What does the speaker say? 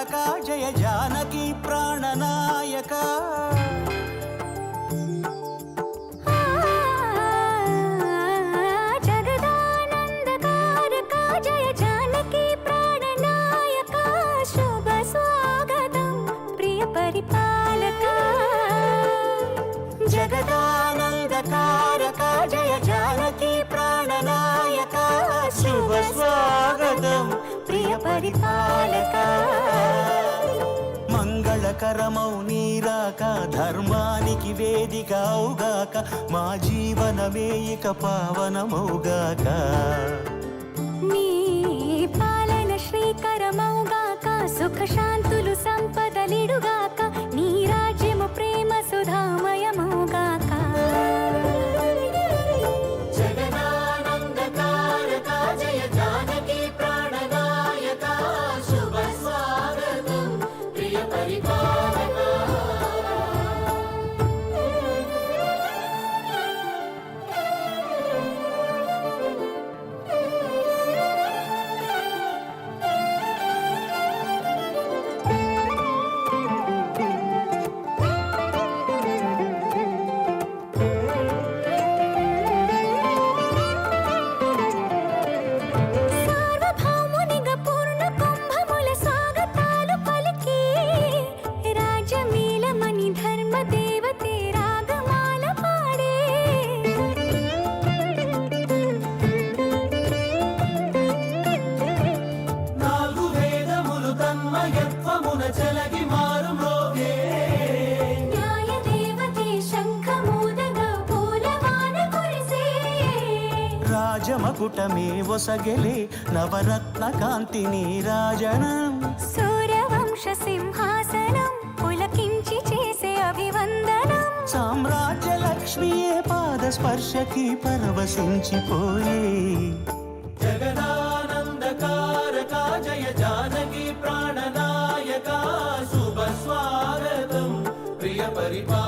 జగదానందకారక జయ జానకి ప్రాణనాయక జగదానందకారక జయ జానకి ప్రాణనాయక శుభ స్వాగతం ప్రియ పరిపాలక జగదానందకారక జయ జానకి ప్రాణనాయక శుభ స్వాగతం ప్రియ పరిపాలక మంగళకరమౌ నీరాక ధర్మానికి వేదిక అవుగాక మా జీవనమే ఇక పావనమౌగాక నీ పాలన శ్రీకరమౌగాక సుఖ శాంతులు సంపదలిడుగాక నీ రాజ్యము ప్రేమ సుధామయమౌగాక జగదానందకారక జయ జానకి ప్రాణనాయక శుభ స్వాగతం ప్రియ పరిపాలక సార్వభౌమునిగా పూర్ణ కుంభముల స్వాగతాలు పలికి రాజమేళమని ధర్మ దేవతే రాగమాల పాడే నాలుగు వేదములు తన్మయత్వమున చెలగి మారు మ్రోగే న్యాయ దేవతే శంఖమూదగా పూలవాన కురిసే రాజమకుటమే ఒసగెలే నవరత్న కాంతి నీరాజనం సూర్యవంశ సింహాసనం పులకించి చేసే అభివందనం సామ్రాజ్య లక్ష్మియే పాద స్పర్శకి పరవశించిపోయే జగదానందకారక జయ జానకి ప్రాణనాయక శుభ స్వాగతం ప్రియ పరిపాలక